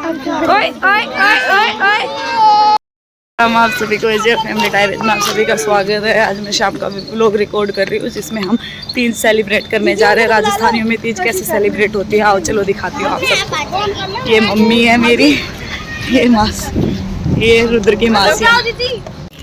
ओए ओए ओए ओए। हम आप सभी को एजे फैमिली डायरीज में आप सभी का स्वागत है। आज मैं शाम का व्लॉग रिकॉर्ड कर रही हूँ जिसमें हम तीज सेलिब्रेट करने जा रहे हैं। राजस्थानियों में तीज कैसे सेलिब्रेट होती है, आओ चलो दिखाती हूँ आप सबको। ये मम्मी है मेरी, ये मास, ये रुद्र की मासी।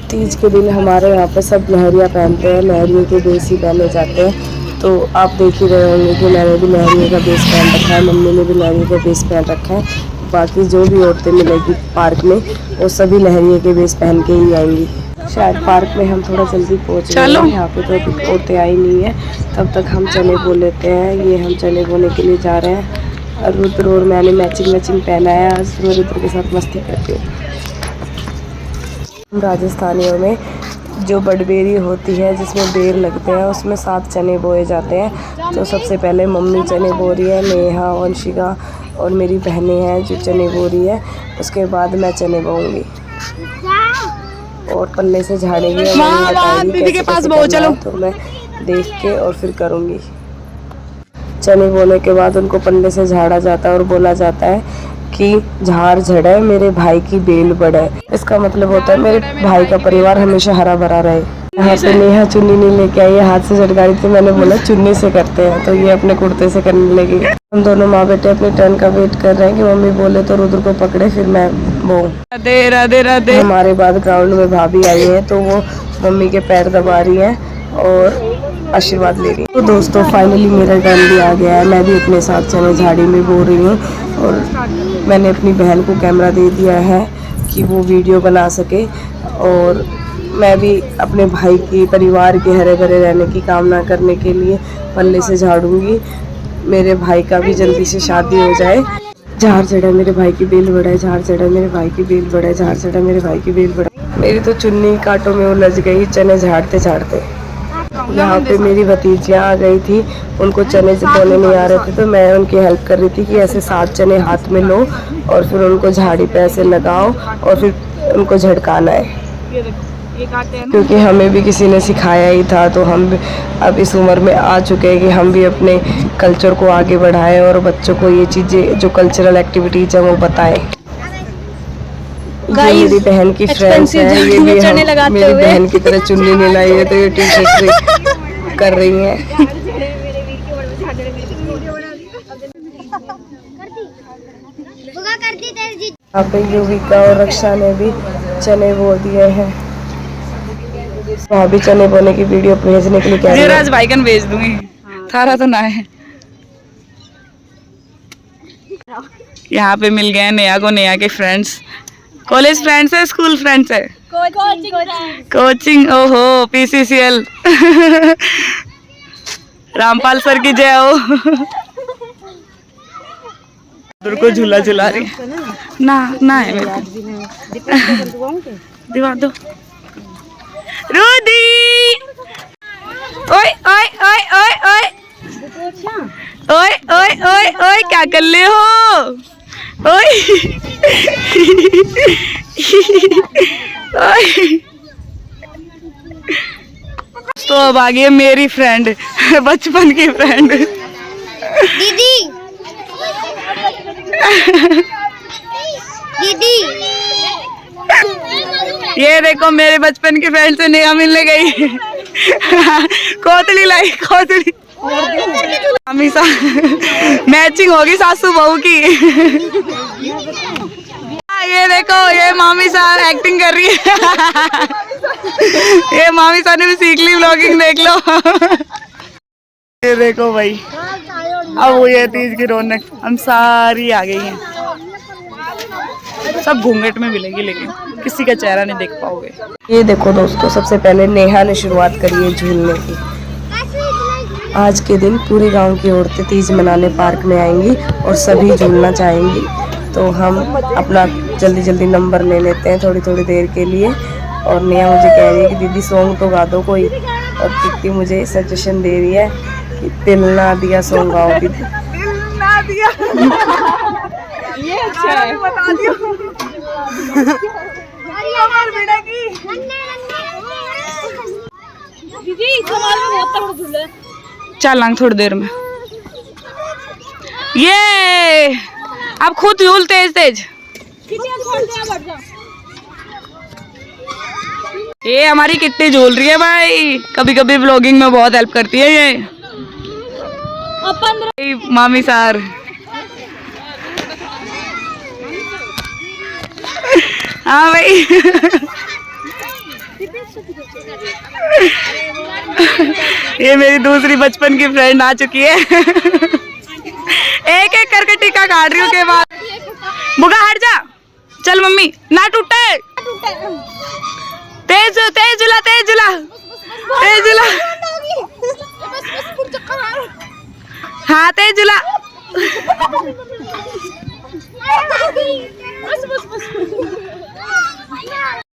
तीज के दिन हमारे यहाँ पे सब लहरिया पहनते हैं, लहरियों के बेस ही पहने जाते हैं। तो आप देख ही रहे होंगे कि मैंने भी लहरियों का बेस पहन रखा है, मम्मी ने भी लहरियों का बेस पहन रखा है। बाकी जो भी औरतें मिलेगी पार्क में वो सभी लहरियों के बेस पहन के ही आएंगी। शायद पार्क में हम थोड़ा जल्दी पहुँच रहे हैं, यहाँ पे तो अभी औरतें आई नहीं है। तब तक हम चने बो लेते हैं। ये हम चने बोने के लिए जा रहे हैं। रुद्र और मैंने मैचिंग पहना है। आज मैं रुद्र के साथ मस्ती करती हूँ। राजस्थानियों में जो बड़बेरी होती है जिसमें बेर लगते हैं उसमें 7 चने बोए जाते हैं। तो सबसे पहले मम्मी चने बो रही है, नेहा, वंशिका और मेरी बहनें हैं जो चने बो रही है। उसके बाद मैं चने बोऊंगी और पल्ले से झाड़ेंगे। दीदी के पास बो चलो, तो मैं देख के और फिर करूँगी। चने बोने के बाद उनको पल्ले से झाड़ा जाता है और बोला जाता है कि झाड़ झड़े मेरे भाई की बेल बढ़े। इसका मतलब होता है मेरे भाई का परिवार हमेशा हरा भरा रहे। यहाँ पे नेहा चुन्नी नहीं लेके आई है, हाथ से झटका रही थी। मैंने बोला चुन्नी से करते हैं, तो ये अपने कुर्ते से करने लगी। हम दोनों माँ बेटे अपनी टर्न का वेट कर रहे हैं कि मम्मी बोले तो रुद्र को पकड़े फिर मैं बोऊं। राधे राधे राधे। हमारे बाद ग्राउंड में भाभी आई है तो वो मम्मी के पैर दबा रही है और आशीर्वाद ले रही है। तो दोस्तों फाइनली मेरा टर्न भी आ गया है। मैं भी अपने साथ चने झाड़ी में बो रही हूँ और मैंने अपनी बहन को कैमरा दे दिया है कि वो वीडियो बना सके। और मैं भी अपने भाई की परिवार के हरे भरे रहने की कामना करने के लिए पल्ले से झाड़ूंगी। मेरे भाई का भी जल्दी से शादी हो जाए। झाड़ चढ़ा मेरे भाई की बेल बढ़ाए, झाड़ चढ़ा मेरे भाई की बेल बढ़ाए, झाड़ चढ़ा मेरे भाई की बेल बढ़ाए। मेरी तो चुन्नी कांटों में उलझ गई चने झाड़ते झाड़ते। यहाँ पे मेरी भतीजियाँ आ गई थी, उनको चने से बोने नहीं आ रहे थे तो मैं उनकी हेल्प कर रही थी कि ऐसे 7 चने हाथ में लो और फिर उनको झाड़ी पे ऐसे लगाओ और फिर उनको झटकाना है। क्योंकि हमें भी किसी ने सिखाया ही था, तो हम अब इस उम्र में आ चुके हैं कि हम भी अपने कल्चर को आगे बढ़ाएं और बच्चों को ये चीज़ें जो कल्चरल एक्टिविटीज है वो बताएं। मेरी बहन की फ्रेंड्स है, ये भी मेरी बहन की तरह चुन्नी नहीं लाई है तो ये टी-शर्ट कर रही हैं। यहाँ पे युविका और रक्षा ने भी चने बो दिए हैं। वहाँ भी चने बोने की वीडियो भेजने के लिए कह रही है। राज भाई कन भेज दूंगी, थारा तो ना है। यहाँ पे मिल गए नेहा को, नेहा के फ्रेंड्स। कॉलेज फ्रेंड्स है, स्कूल फ्रेंड्स है? कोचिंग। ओहो PCCL। रामपाल सर की जय हो। उधर को झूला झुला रही ना ना है मेरे को। दिवा दो रूदी। ओए ओए ओए ओए ओए ओए ओए ओए ओए क्या कर ले हो? ओए तो अब आ गई मेरी फ्रेंड, बचपन की फ्रेंड दीदी। दीदी ये देखो मेरे बचपन की फ्रेंड से नेहा मिलने गई। कोतली लाई, कोतली। हमेशा मैचिंग होगी सासू बहू की। ये देखो ये मामी साहब एक्टिंग कर रही है। ये मामी साहब ने भी सीख ली व्लॉगिंग, देख लो। ये देखो भाई, अब वो ये तीज की रौनक हम सारी आ गई हैं। सब घूंघट में मिलेगी लेकिन किसी का चेहरा नहीं देख पाओगे। ये देखो दोस्तों, सबसे पहले नेहा ने शुरुआत करी है झूलने की। आज के दिन पूरे गांव की औरतें तीज मनाने पार्क में आएंगी और सभी झूलना चाहेंगी। तो हम अपना जल्दी जल्दी नंबर ले लेते हैं थोड़ी थोड़ी देर के लिए। और नेहा मुझे कह रही है कि दीदी सॉन्ग तो गा दो कोई, और कीर्ति मुझे सजेशन दे रही है कि दिल ना दिया सॉन्ग गाओ दीदी। दिल ना दिया। ये अच्छा है, बता दियो। चल लांग थोड़ी देर में। ये अब खुद झूल तेज तेज। ये हमारी किट्टी झूल रही है भाई, कभी कभी व्लॉगिंग में बहुत हेल्प करती है ये। मामी सार हाँ भाई ये मेरी दूसरी बचपन की फ्रेंड आ चुकी है। एक एक करके टीका काट रही हूँ के बाद। बुगा हट जा, चल मम्मी ना टूटे। तेज तेज जुला तेज जुला तेज जुला, हाँ तेज जुला।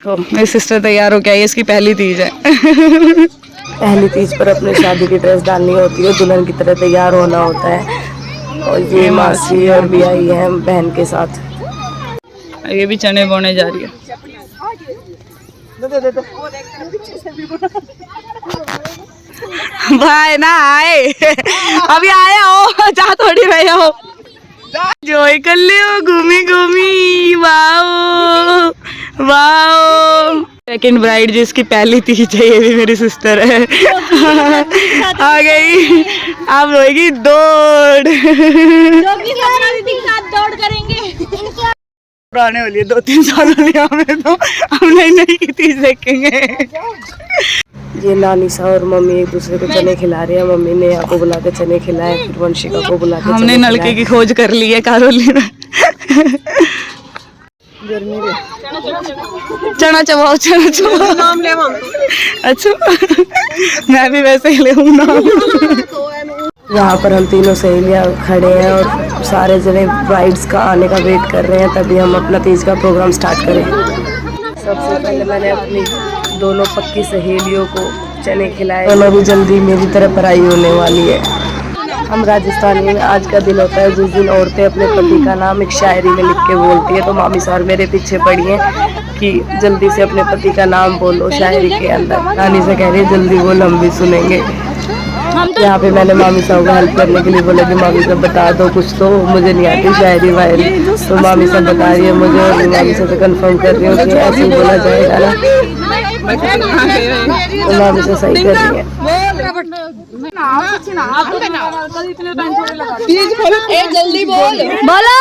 मेरी सिस्टर तैयार हो गया, ये इसकी पहली तीज है। पहली तीज पर अपने शादी की ड्रेस डालनी होती है, दुल्हन की तरह तैयार होना होता है। और ये मासी और भी आई है बहन के साथ। ये भी चने बोने जा रही है। भाई ना आए अभी आया हो, जा थोड़ी रहे हो, जोई कर लियो घूमी घूमी। वाओ वाओ, सेकंड ब्राइड जिसकी पहली तीज है, ये भी मेरी सिस्टर है। आ गई, अब होगी दौड़। दौड़ करेंगे। पुराने वाली 2-3 साल वाली हमें, तो हम नई नई की तीज देखेंगे। ये नानीसा और मम्मी एक दूसरे को चने खिला रही है। मम्मी ने यहाँ को बुला के चने खिलाए, फिर वंशिका को बुला के हमने नलके की खोज कर ली है कारोली में। गर्मी में चना चबाओ, चना चबाओ नाम ले। अच्छा मैं भी वैसे ही ले नाम। यहाँ पर हम तीनों सहेलियाँ खड़े हैं और सारे जने ब्राइड्स का आने का वेट कर रहे हैं, तभी हम अपना तीज का प्रोग्राम स्टार्ट करें। सबसे पहले मैंने अपनी दोनों पक्की सहेलियों को चने खिलाए। दोनों भी जल्दी मेरी तरह पढ़ाई होने वाली है। हम राजस्थानी में आज का दिन होता है जिस दिन औरतें अपने पति का नाम एक शायरी में लिख के बोलती है। तो मामी सार मेरे पीछे पड़ी है कि जल्दी से अपने पति का नाम बोलो शायरी के अंदर। नानी से कह रही है जल्दी बोल, हम भी सुनेंगे। यहाँ पे मैंने मामी साहब को हेल्प करने के लिए बोला कि मामी साहब बता दो कुछ, तो मुझे नहीं आती शायरी वायरी। तो मामी साहब बता रही है मुझे, और मामी साहब से कंफर्म कर रही हूँ कि ऐसे ही बोला जाएगा ना। तो मामी साहब सही कर रही है। जल्दी बोलो।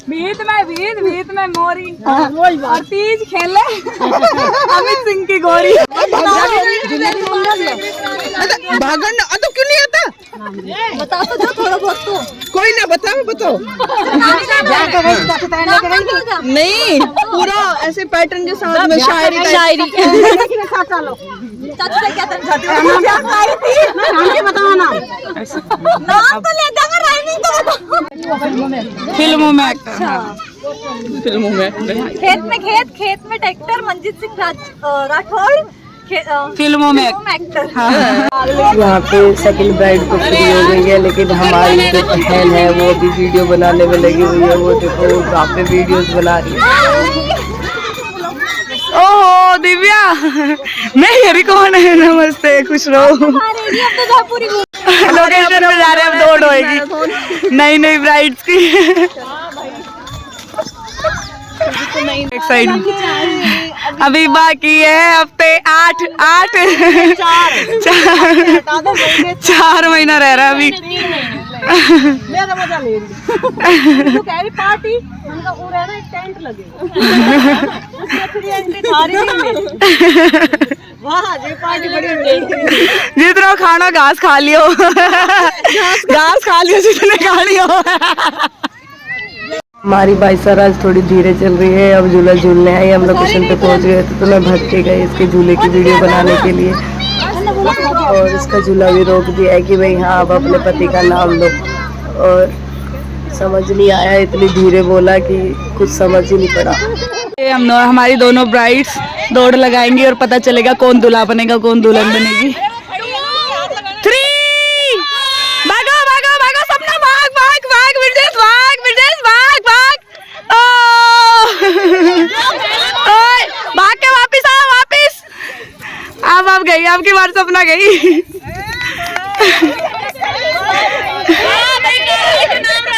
भीत में मोरी और तीज खेले अमित सिंह की गोरी। भागन तो क्यों नहीं आता? बता तो दो थोड़ा बहुत तो। कोई ना बताओ। नहीं, पूरा ऐसे पैटर्न के साथ में शायरी चाचू से क्या बताओ ना, नाम तो ले जाकर राइमिंग तो बताओ। फिल्मों में एक्टर। खेत में ट्रैक्टर मंजीत सिंह राठौड़ फिल्मों में एक्टर। यहाँ पे सेकंड ब्राइड तो फ्री हो गई है, लेकिन हमारी जो बहन है वो अभी वीडियो बनाने में लगी हुई है। वो देखो वहाँ पे वीडियोस बना रही है। ओहो दिव्या, मैं हेरी कौन है? नमस्ते, खुश रहो। लोकेशन में जा रहे हैं, अब दौड़ होएगी नई नई ब्राइड्स की। एक साइड अभी बाकी है हफ्ते 4 महीना रह रहा है अभी। पार्टी टेंट जितना खाना घास खा लियो, घास खा लियो जितने खा लियो। हमारी बाइसर आज थोड़ी धीरे चल रही है। अब झूला झूलने आई, हम लोकेशन पे पहुंच गए थे, तो मैं भग के गई इसके झूले की वीडियो बनाने के लिए। और इसका झूला भी रोक दिया है कि भाई हाँ अब अपने पति का नाम लो। और समझ नहीं आया, इतनी धीरे बोला कि कुछ समझ ही नहीं पड़ा। हमारी दोनों ब्राइड्स दौड़ लगाएंगी और पता चलेगा कौन दूल्हा बनेगा कौन दुल्हन बनेगी। 3 भागो भागो भागो सपना, भाग भाग भाग विजय, भाग विजय, भाग भाग। ओए भाग के वापिस आओ, वापिस। अब गई, अब की बार सपना गई।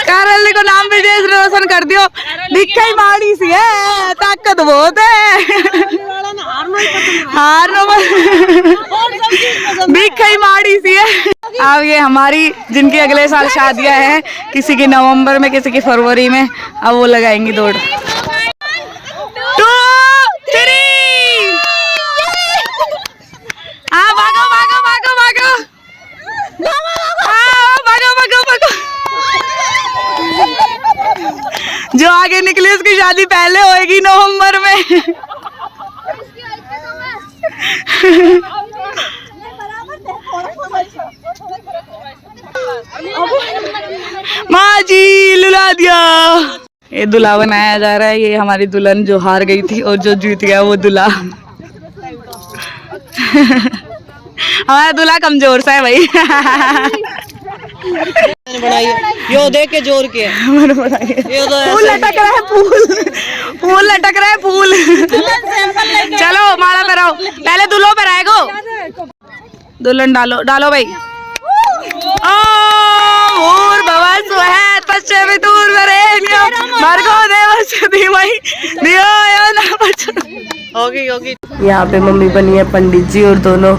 कारल को नाम विजय रोशन कर दियो। दिखा ही माड़ी सी है, ताकत बहुत है। हार दिखा ही माड़ी सी है। अब ये हमारी जिनकी अगले साल शादियां हैं, किसी की नवंबर में, किसी की फरवरी में, अब वो लगाएंगी दौड़। 2, 3 हाँ भागो भागो भागो भागो हाँ भागो भागो भागो। जो आगे निकली उसकी शादी पहले होएगी नवंबर में। माँ जी लुला दिया। ये दूल्हा बनाया जा रहा है। ये हमारी दुल्हन जो हार गई थी और जो जीत गया वो दूल्हा। हमारा दूल्हा कमजोर सा है भाई। यो देख के जोर के फूल लटक रहा है, फूल लटक रहा है, फूल। चलो माला पहनाओ, पहले दूल्हों पर आएगो। दुल्हन डालो डालो भाई। और भवन सुहैत पश्चिम दूर वरेण्यम भर्गो देवस्य धीमहि धियो यो न प्रचोदयात्। होगी यहाँ पे मम्मी बनी है पंडित जी और दोनों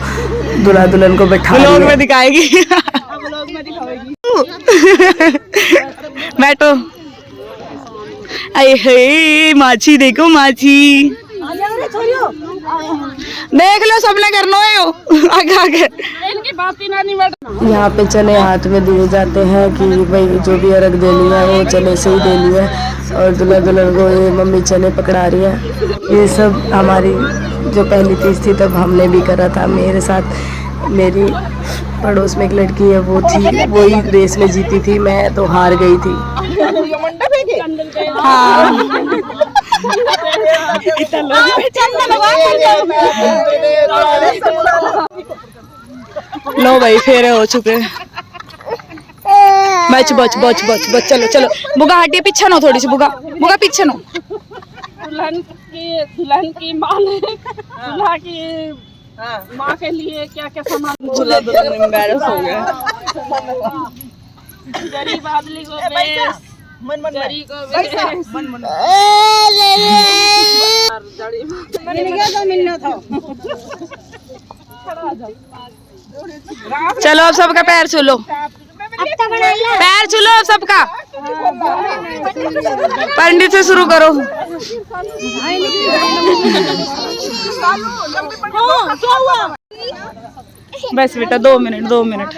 दूल्हा दुल्हन को बैठा रही व्लॉग है। में दिखाएगी। बैठो। अरे माछी देखो, माछी देख लो, सबने करना है आगे आगे। यहाँ पे चने हाथ में दिए जाते हैं कि भाई जो भी अर्घ देनी है वो चने से ही देनी है। और दूल्हा दुल्हन को ये मम्मी चने पकड़ा रही है। ये सब हमारी जो पहली तीज थी तब हमने भी करा था। मेरे साथ मेरी पड़ोस में एक लड़की है, वो थी, वही रेस में जीती थी, मैं तो हार गई थी। हाँ लो भाई फेरे हो चुके। बच बच बच बच बच। चलो चलो बुगा हटिए, पीछे नो थोड़ी सी, बुगा बुगा पीछे नो। दुल्हन की माँ ने दूल्हा की माँ के लिए क्या क्या सामान। दूल्हा दुल्हन एम्बैरस हो गया। गरीब आदमी को बेस, गरीब को बेस। चलो अब सबका पैर छूलो, पैर छूलो अब सबका। पंडित से शुरू करो। बस बेटा 2 मिनट 2 मिनट।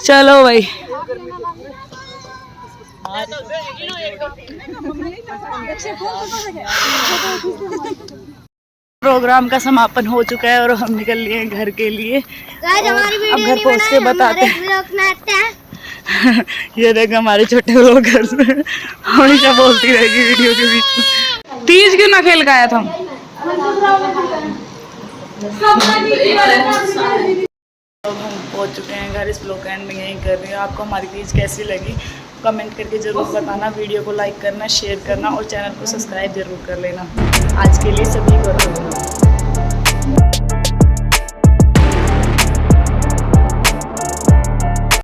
चलो भाई प्रोग्राम का समापन हो चुका है और हम निकल लिए हैं घर के लिए। अब घर पहुंच के बताते हैं। ये देखो हमारे छोटे लोग घर से हमेशा बोलती रहेगी वीडियो के बीच में। तीज क्यों ना खेल का आया था। अब हम पहुंच चुके हैं घर। इस ब्लॉग का एंड में यहीं कर रही हूँ। आपको हमारी तीज कैसी लगी कमेंट करके ज़रूर बताना। वीडियो को लाइक करना, शेयर करना और चैनल को सब्सक्राइब जरूर कर लेना। आज के लिए सभी को